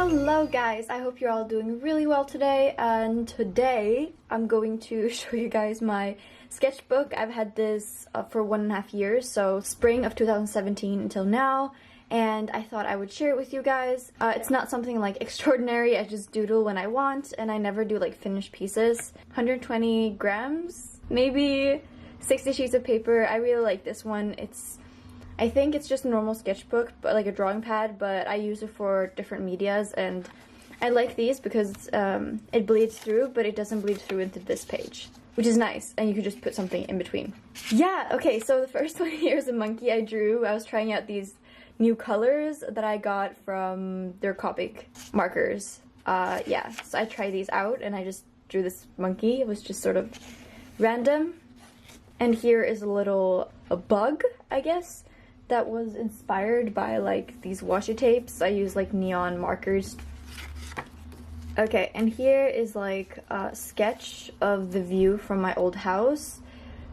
Hello guys, I hope you're all doing really well today, and today I'm going to show you guys my sketchbook. I've had this for 1.5 years, so spring of 2017 until now, and I thought I would share it with you guys. It's not something like extraordinary, I just doodle when I want, and I never do like finished pieces. 120 grams, maybe 60 sheets of paper. I really like this one. I think it's just a normal sketchbook, but like a drawing pad, but I use it for different medias, and I like these because it bleeds through, but it doesn't bleed through into this page, which is nice, and you can just put something in between. Yeah, okay, so the first one here is a monkey I drew. I was trying out these new colors that I got from their Copic markers. Yeah, so I tried these out, and I just drew this monkey. It was just sort of random. And here is a bug, I guess, that was inspired by like these washi tapes. I use like neon markers. Okay, and here is like a sketch of the view from my old house.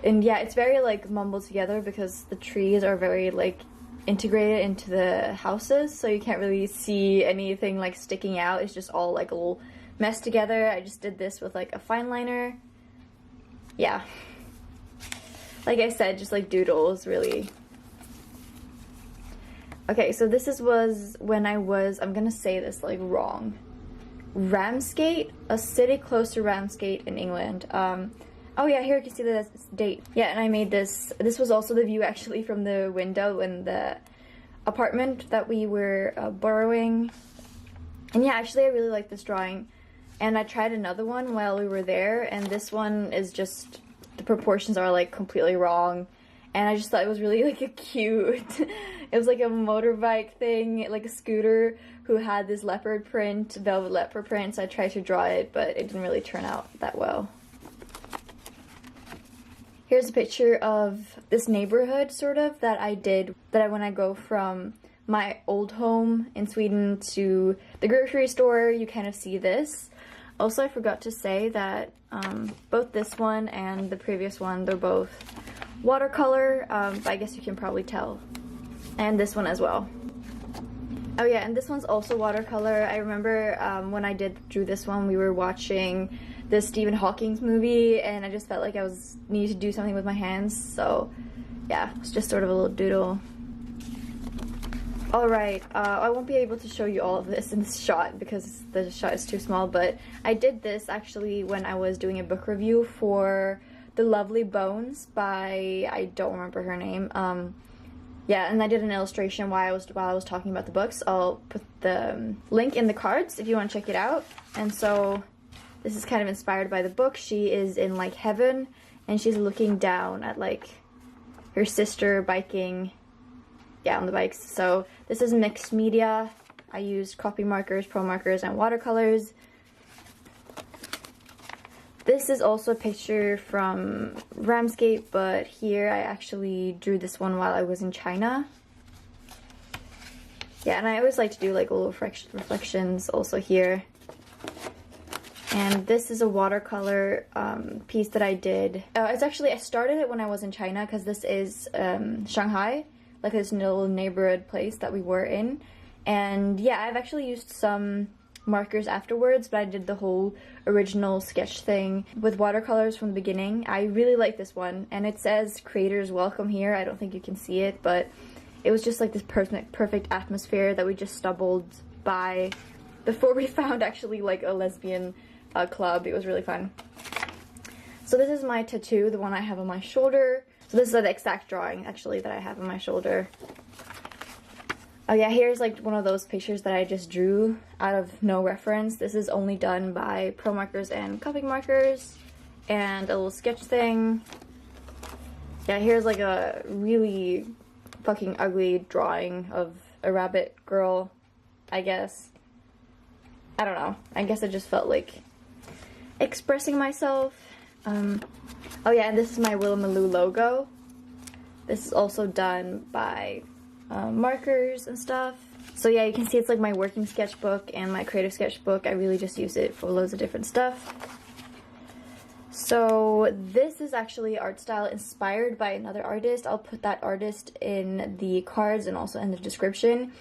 And yeah, it's very like mumbled together because the trees are very like integrated into the houses, so you can't really see anything like sticking out. It's just all like a little messed together. I just did this with like a fine liner. Yeah. Like I said, just like doodles, really. Okay, so this was when I was, I'm gonna say this like wrong, Ramsgate, a city close to Ramsgate in England. Oh yeah, here you can see the date. Yeah, and I made this. This was also the view actually from the window in the apartment that we were borrowing. And yeah, actually I really like this drawing. And I tried another one while we were there, and this one is just, the proportions are like completely wrong. And I just thought it was really like a cute, it was like a motorbike thing, like a scooter who had this leopard print, velvet leopard print, so I tried to draw it, but it didn't really turn out that well. Here's a picture of this neighborhood, sort of, that I did, when I go from my old home in Sweden to the grocery store, you kind of see this. Also, I forgot to say that both this one and the previous one, they're both watercolor, but I guess you can probably tell. And this one as well. Oh yeah, and this one's also watercolor. I remember when I drew this one, we were watching the Stephen Hawking's movie, and I just felt like I needed to do something with my hands, so yeah, it's just sort of a little doodle. Alright, I won't be able to show you all of this in this shot because the shot is too small, but I did this actually when I was doing a book review for The Lovely Bones by, I don't remember her name. Yeah, and I did an illustration while I was talking about the books. I'll put the link in the cards if you want to check it out. And so this is kind of inspired by the book. She is in like heaven, and she's looking down at like her sister biking, yeah, on the bikes. So this is mixed media. I used Copic markers, pro markers, and watercolors. This is also a picture from Ramsgate, but here I actually drew this one while I was in China. Yeah, and I always like to do like little reflections also here. And this is a watercolor piece that I did. It's actually, I started it when I was in China because this is Shanghai, like this little neighborhood place that we were in. And yeah, I've actually used some markers afterwards, but I did the whole original sketch thing with watercolors from the beginning. I really like this one, and it says creators welcome here. I don't think you can see it, but it was just like this perfect atmosphere that we just stumbled by before we found actually like a lesbian club. It was really fun. So this is my tattoo, the one I have on my shoulder. So this is the exact drawing actually that I have on my shoulder. Oh yeah, here's like one of those pictures that I just drew out of no reference. This is only done by pro markers and Copic markers, and a little sketch thing. Yeah, here's like a really fucking ugly drawing of a rabbit girl, I guess. I don't know. I guess I just felt like expressing myself. Oh yeah, and this is my Willimaloo logo. This is also done by markers and stuff. So yeah, you can see it's like my working sketchbook and my creative sketchbook. I really just use it for loads of different stuff. So this is actually art style inspired by another artist. I'll put that artist in the cards and also in the description.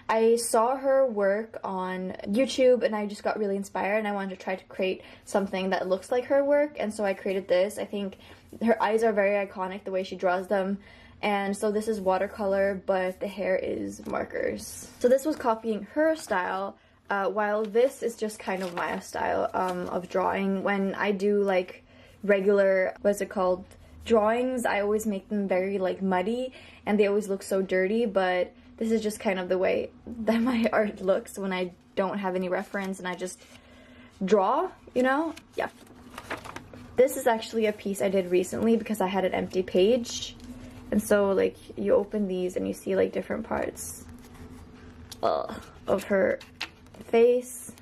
I saw her work on YouTube and I just got really inspired and I wanted to try to create something that looks like her work, and so I created this. I think her eyes are very iconic, the way she draws them. And so this is watercolor, but the hair is markers. So this was copying her style, while this is just kind of my style of drawing. When I do like regular, what's it called, drawings, I always make them very like muddy and they always look so dirty, but this is just kind of the way that my art looks when I don't have any reference and I just draw, you know? Yeah. This is actually a piece I did recently because I had an empty page. And so, like, you open these and you see, like, different parts of her face.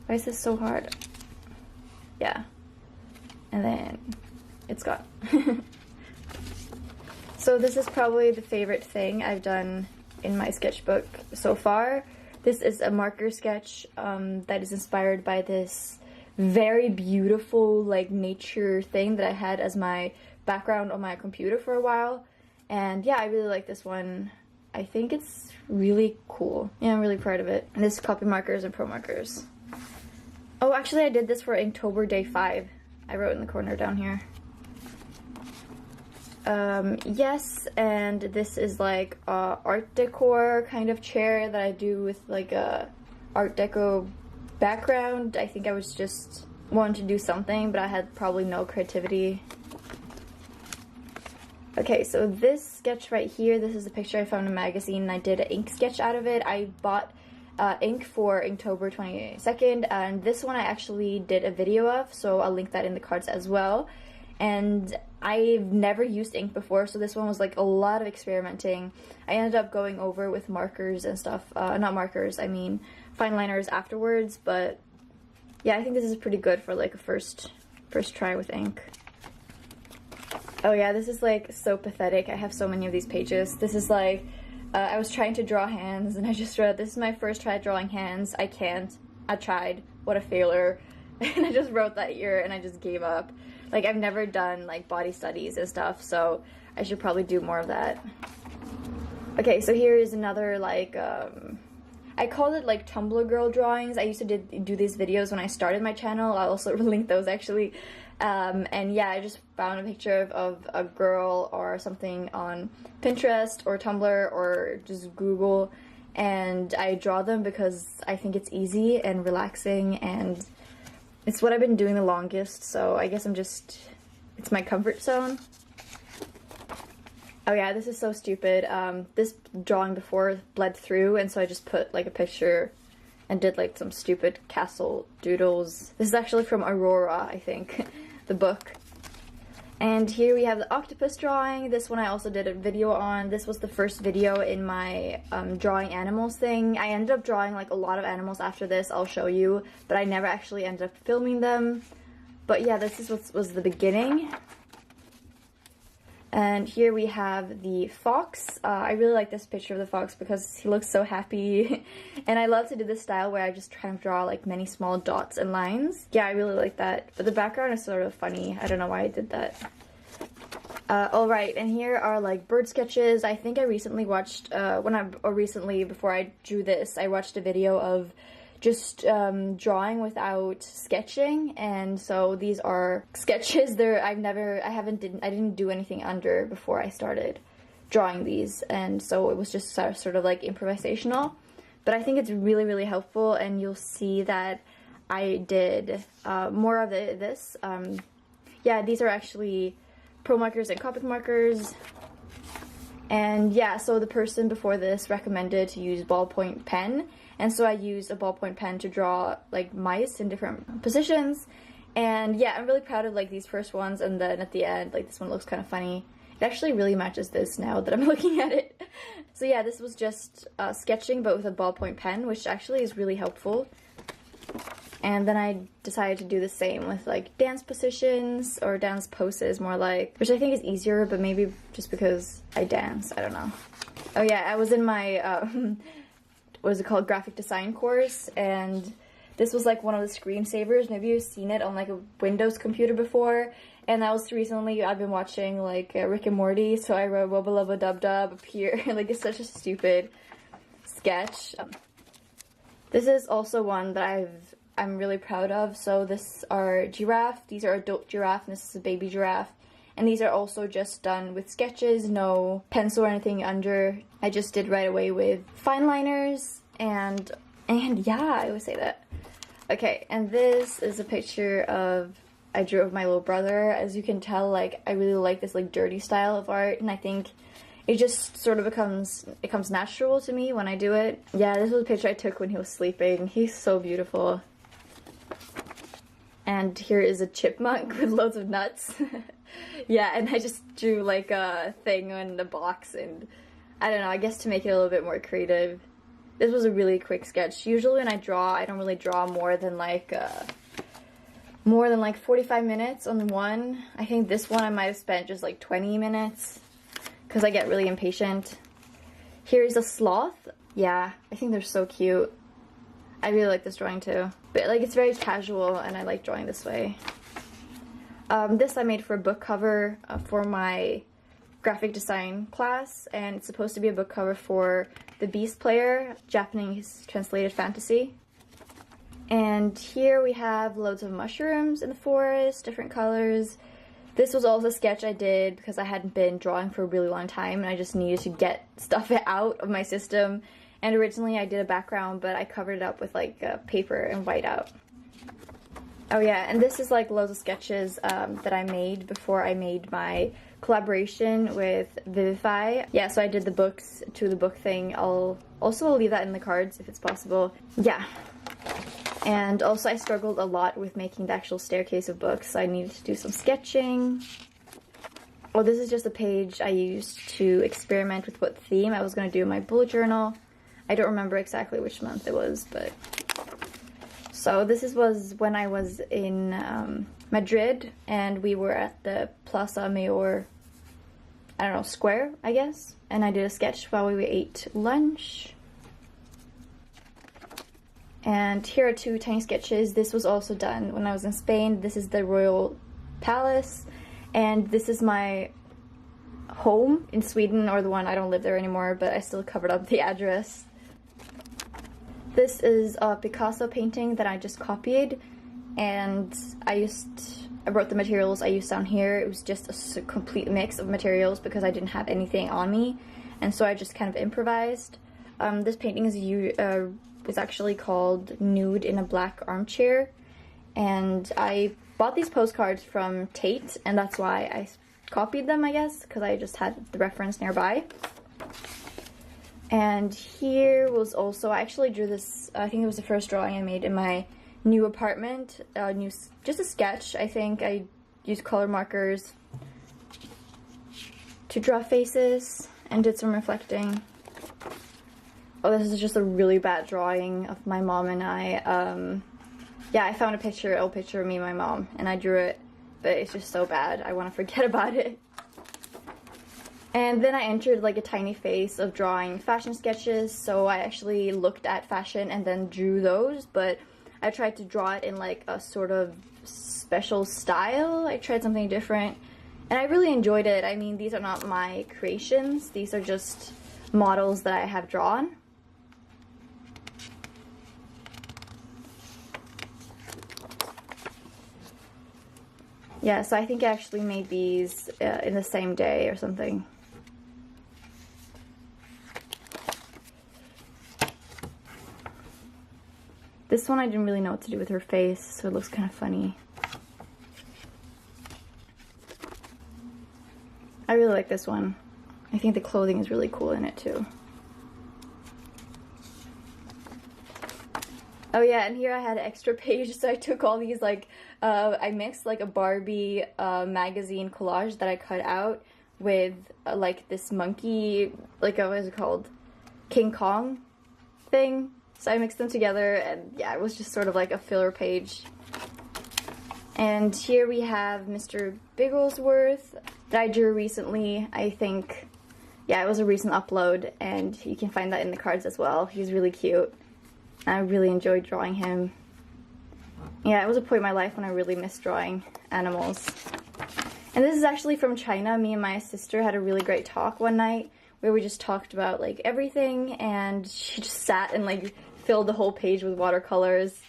Why is this so hard? Yeah. And then it's gone. So this is probably the favorite thing I've done in my sketchbook so far. This is a marker sketch that is inspired by this very beautiful, like, nature thing that I had as my background on my computer for a while. And yeah, I really like this one. I think it's really cool. Yeah, I'm really proud of it. And this is copy markers and pro markers. Oh, actually I did this for Inktober Day 5. I wrote in the corner down here. Yes, and this is like a art decor kind of chair that I do with like a art deco background. I think I was just wanting to do something, but I had probably no creativity. Okay, so this sketch right here, this is a picture I found in a magazine and I did an ink sketch out of it. I bought ink for Inktober 22nd, and this one I actually did a video of, so I'll link that in the cards as well. And I've never used ink before, so this one was like a lot of experimenting. I ended up going over with markers and stuff, not markers, I mean fine liners afterwards, but yeah, I think this is pretty good for like a first try with ink. Oh yeah, this is like so pathetic. I have so many of these pages. This is like, I was trying to draw hands and I just wrote, this is my first try drawing hands. I can't. I tried. What a failure. And I just wrote that here and I just gave up. Like, I've never done like body studies and stuff, so I should probably do more of that. Okay, so here is another like, I called it like Tumblr girl drawings. I used to do these videos when I started my channel. I'll also link those actually. And yeah, I just found a picture of a girl or something on Pinterest or Tumblr or just Google, and I draw them because I think it's easy and relaxing, and it's what I've been doing the longest, so I guess it's my comfort zone. Oh yeah, this is so stupid. This drawing before bled through, and so I just put like a picture and did like some stupid castle doodles. This is actually from Aurora, I think, the book. And here we have the octopus drawing. This one I also did a video on. This was the first video in my drawing animals thing. I ended up drawing like a lot of animals after this, I'll show you, but I never actually ended up filming them. But yeah, this is what was the beginning. And here we have the fox. I really like this picture of the fox because he looks so happy. And I love to do this style where I just try to draw like many small dots and lines. Yeah, I really like that. But the background is sort of funny. I don't know why I did that. Alright, and here are like bird sketches. I think I recently watched, before I drew this, I watched a video of just drawing without sketching, and so these are sketches. I didn't do anything under before I started drawing these, and so it was just sort of like improvisational, but I think it's really, really helpful, and you'll see that I did more of this. Yeah, these are actually pro markers and Copic markers. And yeah, so the person before this recommended to use ballpoint pen, and so I used a ballpoint pen to draw like mice in different positions. And yeah, I'm really proud of like these first ones, and then at the end, like this one looks kind of funny. It actually really matches this now that I'm looking at it. So yeah, this was just sketching but with a ballpoint pen, which actually is really helpful. And then I decided to do the same with like dance positions, or dance poses more like, which I think is easier, but maybe just because I dance, I don't know. Oh yeah, I was in my, what is it called, graphic design course, and this was like one of the screensavers. Maybe you've seen it on like a Windows computer before, and that was recently, I've been watching like Rick and Morty, so I wrote wubba lubba dub dub up here. Like, it's such a stupid sketch. This is also one that I'm really proud of. So this are giraffe. These are adult giraffe, and this is a baby giraffe. And these are also just done with sketches, no pencil or anything under. I just did right away with fine liners and yeah, I always say that. Okay, and this is a picture I drew of my little brother. As you can tell, like, I really like this like dirty style of art, and I think it just sort of becomes natural to me when I do it. Yeah, this was a picture I took when he was sleeping. He's so beautiful. And here is a chipmunk with loads of nuts. Yeah, and I just drew like a thing on the box, and I don't know, I guess to make it a little bit more creative. This was a really quick sketch. Usually when I draw, I don't really draw more than like 45 minutes on one. I think this one I might have spent just like 20 minutes because I get really impatient. Here's a sloth. Yeah, I think they're so cute. I really like this drawing too. But like, it's very casual and I like drawing this way. This I made for a book cover for my graphic design class, and it's supposed to be a book cover for The Beast Player, Japanese translated fantasy. And here we have loads of mushrooms in the forest, different colors. This was also a sketch I did because I hadn't been drawing for a really long time and I just needed to get stuff out of my system. And originally I did a background, but I covered it up with like paper and white out. Oh yeah, and this is like loads of sketches that I made before I made my collaboration with Vivify. Yeah, so I did the books to the book thing. I'll leave that in the cards if it's possible. Yeah. And also I struggled a lot with making the actual staircase of books. I needed to do some sketching. Oh, this is just a page I used to experiment with what theme I was going to do in my bullet journal. I don't remember exactly which month it was, but... So this was when I was in Madrid, and we were at the Plaza Mayor, I don't know, square, I guess. And I did a sketch while we ate lunch. And here are two tiny sketches. This was also done when I was in Spain. This is the Royal Palace, and this is my home in Sweden, or the one, I don't live there anymore, but I still covered up the address. This is a Picasso painting that I just copied, and I brought the materials I used down here. It was just a complete mix of materials because I didn't have anything on me, and so I just kind of improvised. This painting is actually called Nude in a Black Armchair, and I bought these postcards from Tate, and that's why I copied them, I guess, because I just had the reference nearby. And here was also, I actually drew this, I think it was the first drawing I made in my new apartment, just a sketch. I think I used color markers to draw faces and did some reflecting. Oh, this is just a really bad drawing of my mom and I. Yeah, I found an old picture of me and my mom, and I drew it, but it's just so bad. I want to forget about it. And then I entered like a tiny phase of drawing fashion sketches, so I actually looked at fashion and then drew those, but I tried to draw it in like a sort of special style. I tried something different, and I really enjoyed it. I mean, these are not my creations, these are just models that I have drawn. Yeah, so I think I actually made these in the same day or something. This one I didn't really know what to do with her face, so it looks kind of funny. I really like this one. I think the clothing is really cool in it too. Oh yeah, and here I had an extra page, so I took all these like, I mixed like a Barbie magazine collage that I cut out with like this monkey, like what is it called? King Kong thing. So I mixed them together, and yeah, it was just sort of like a filler page. And here we have Mr. Bigglesworth that I drew recently. I think, yeah, it was a recent upload, and you can find that in the cards as well. He's really cute. I really enjoyed drawing him. Yeah, it was a point in my life when I really missed drawing animals. And this is actually from China. Me and my sister had a really great talk one night where we just talked about like everything, and she just sat and like filled the whole page with watercolors.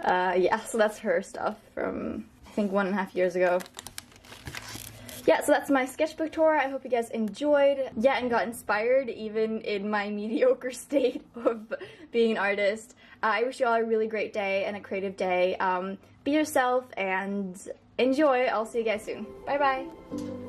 Yeah, so that's her stuff from, I think, 1.5 years ago. Yeah, so that's my sketchbook tour. I hope you guys enjoyed. Yeah, and got inspired even in my mediocre state of being an artist. I wish you all a really great day and a creative day. Be yourself and enjoy. I'll see you guys soon. Bye bye.